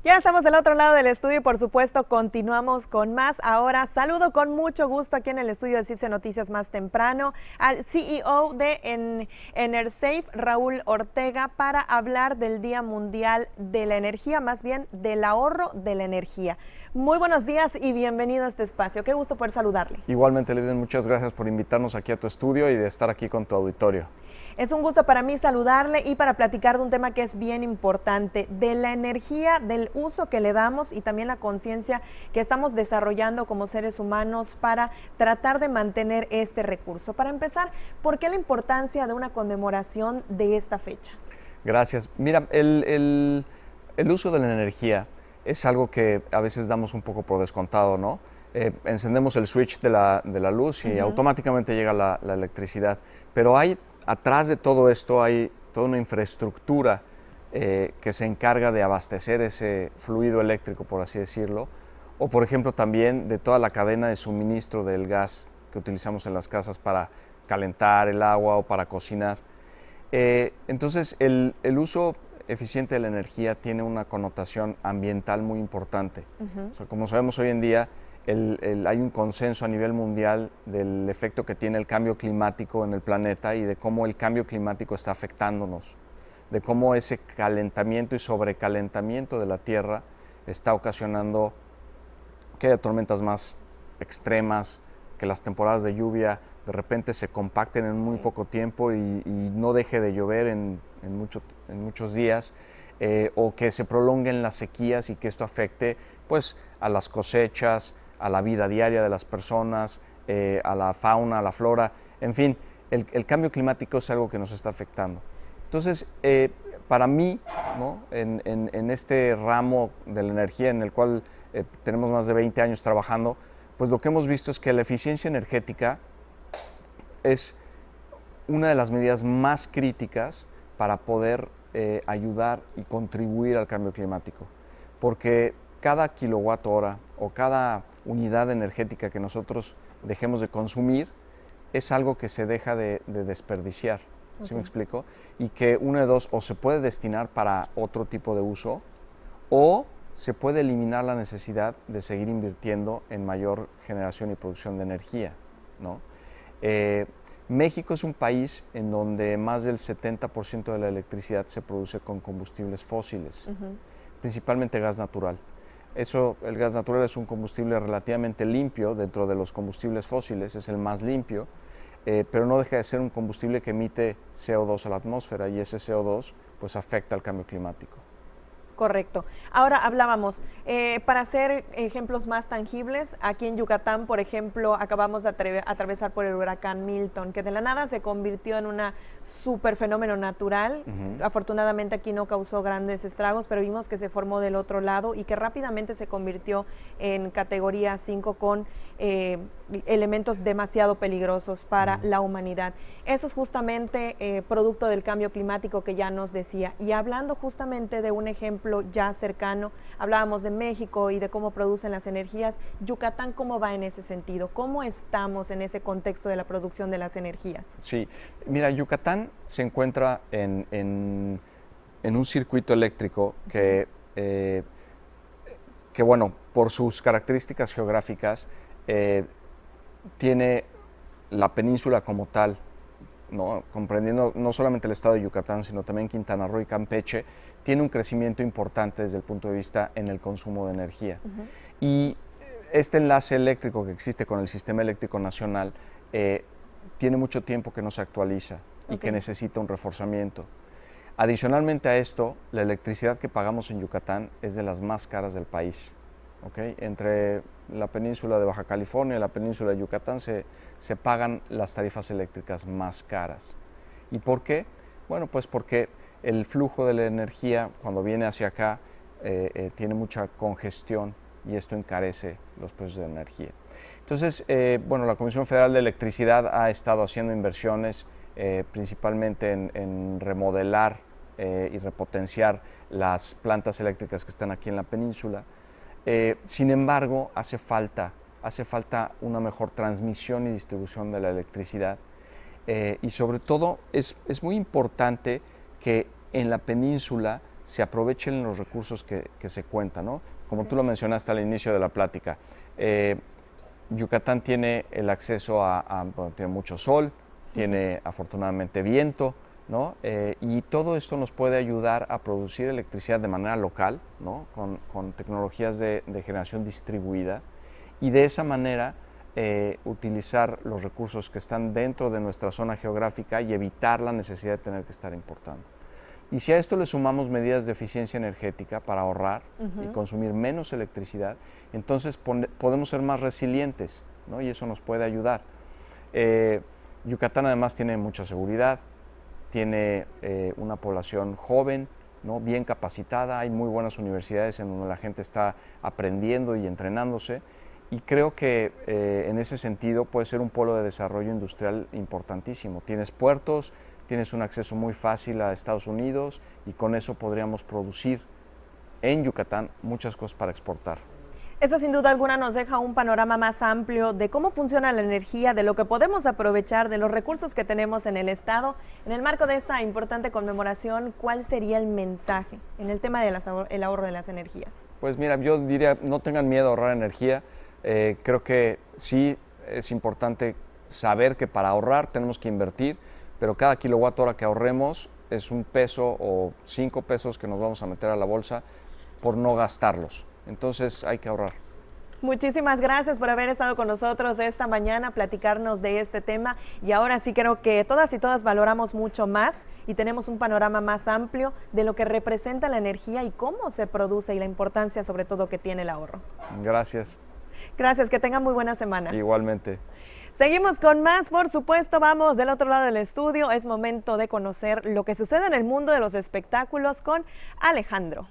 Ya estamos del otro lado del estudio y por supuesto continuamos con más. Ahora saludo con mucho gusto aquí en el estudio de CIPSE Noticias más temprano al CEO de Enersafe, Raúl Ortega, para hablar del Día Mundial de la Energía, más bien del ahorro de la energía. Muy buenos días y bienvenido a este espacio. Qué gusto poder saludarle. Igualmente, Lidia, muchas gracias por invitarnos aquí a tu estudio y de estar aquí con tu auditorio. Es un gusto para mí saludarle y para platicar de un tema que es bien importante, de la energía, del uso que le damos y también la conciencia que estamos desarrollando como seres humanos para tratar de mantener este recurso. Para empezar, ¿por qué la importancia de una conmemoración de esta fecha? Gracias. Mira, el uso de la energía es algo que a veces damos un poco por descontado, ¿no? Encendemos el switch de la luz y automáticamente llega la electricidad, pero atrás de todo esto hay toda una infraestructura que se encarga de abastecer ese fluido eléctrico, por así decirlo, o por ejemplo también de toda la cadena de suministro del gas que utilizamos en las casas para calentar el agua o para cocinar. Entonces el uso eficiente de la energía tiene una connotación ambiental muy importante. O sea, como sabemos hoy en día, hay un consenso a nivel mundial del efecto que tiene el cambio climático en el planeta y de cómo el cambio climático está afectándonos, de cómo ese calentamiento y sobrecalentamiento de la Tierra está ocasionando que haya tormentas más extremas, que las temporadas de lluvia de repente se compacten en muy poco tiempo y no deje de llover en muchos días, o que se prolonguen las sequías y que esto afecte pues a las cosechas, a la vida diaria de las personas, a la fauna, a la flora, en fin, el cambio climático es algo que nos está afectando. Entonces, para mí, ¿no? en este ramo de la energía en el cual tenemos más de 20 años trabajando, pues lo que hemos visto es que la eficiencia energética es una de las medidas más críticas para poder ayudar y contribuir al cambio climático, porque cada kilowatt hora o cada unidad energética que nosotros dejemos de consumir es algo que se deja de desperdiciar, ¿sí me explico? Y que una de dos, o se puede destinar para otro tipo de uso, o se puede eliminar la necesidad de seguir invirtiendo en mayor generación y producción de energía, ¿no? México es un país en donde más del 70% de la electricidad se produce con combustibles fósiles, principalmente gas natural. El gas natural es un combustible relativamente limpio dentro de los combustibles fósiles, es el más limpio, pero no deja de ser un combustible que emite CO2 a la atmósfera y ese CO2 pues afecta al cambio climático. Correcto. Ahora hablábamos, para hacer ejemplos más tangibles, aquí en Yucatán, por ejemplo, acabamos de atravesar por el huracán Milton, que de la nada se convirtió en un super fenómeno natural. Afortunadamente aquí no causó grandes estragos, pero vimos que se formó del otro lado y que rápidamente se convirtió en categoría 5 con elementos demasiado peligrosos para la humanidad. Eso es justamente producto del cambio climático que ya nos decía. Y hablando justamente de un ejemplo ya cercano, hablábamos de México y de cómo producen las energías. Yucatán, ¿cómo va en ese sentido? ¿Cómo estamos en ese contexto de la producción de las energías? Sí, mira, Yucatán se encuentra en un circuito eléctrico que bueno, por sus características geográficas, tiene la península como tal, ¿no? Comprendiendo no solamente el estado de Yucatán, sino también Quintana Roo y Campeche, tiene un crecimiento importante desde el punto de vista en el consumo de energía. Y este enlace eléctrico que existe con el sistema eléctrico nacional tiene mucho tiempo que no se actualiza y que necesita un reforzamiento. Adicionalmente a esto, la electricidad que pagamos en Yucatán es de las más caras del país. Entre la península de Baja California y la península de Yucatán se pagan las tarifas eléctricas más caras. ¿Y por qué? Bueno, pues porque el flujo de la energía cuando viene hacia acá tiene mucha congestión y esto encarece los precios de la energía. Entonces, bueno, la Comisión Federal de Electricidad ha estado haciendo inversiones principalmente en remodelar y repotenciar las plantas eléctricas que están aquí en la península. Sin embargo, hace falta una mejor transmisión y distribución de la electricidad y sobre todo es muy importante que en la península se aprovechen los recursos que se cuentan, ¿no? Como tú lo mencionaste al inicio de la plática, Yucatán tiene el acceso bueno, tiene mucho sol, tiene afortunadamente viento, ¿no? Y todo esto nos puede ayudar a producir electricidad de manera local, ¿no? Con tecnologías de generación distribuida, y de esa manera utilizar los recursos que están dentro de nuestra zona geográfica y evitar la necesidad de tener que estar importando. Y si a esto le sumamos medidas de eficiencia energética para ahorrar y consumir menos electricidad, entonces podemos ser más resilientes, ¿no? Y eso nos puede ayudar. Yucatán además tiene mucha seguridad, tiene una población joven, ¿no? Bien capacitada, hay muy buenas universidades en donde la gente está aprendiendo y entrenándose, y creo que en ese sentido puede ser un polo de desarrollo industrial importantísimo. Tienes puertos, tienes un acceso muy fácil a Estados Unidos, y con eso podríamos producir en Yucatán muchas cosas para exportar. Eso sin duda alguna nos deja un panorama más amplio de cómo funciona la energía, de lo que podemos aprovechar, de los recursos que tenemos en el estado. En el marco de esta importante conmemoración, ¿cuál sería el mensaje en el tema del ahorro de las energías? Pues mira, yo diría, no tengan miedo a ahorrar energía. Creo que sí es importante saber que para ahorrar tenemos que invertir, pero cada kilowatt hora que ahorremos es un peso o 5 pesos que nos vamos a meter a la bolsa por no gastarlos. Entonces hay que ahorrar. Muchísimas gracias por haber estado con nosotros esta mañana, platicarnos de este tema, y ahora sí creo que todas y todas valoramos mucho más y tenemos un panorama más amplio de lo que representa la energía y cómo se produce, y la importancia sobre todo que tiene el ahorro. Gracias. Gracias, que tengan muy buena semana. Igualmente. Seguimos con más, por supuesto, vamos del otro lado del estudio. Es momento de conocer lo que sucede en el mundo de los espectáculos con Alejandro.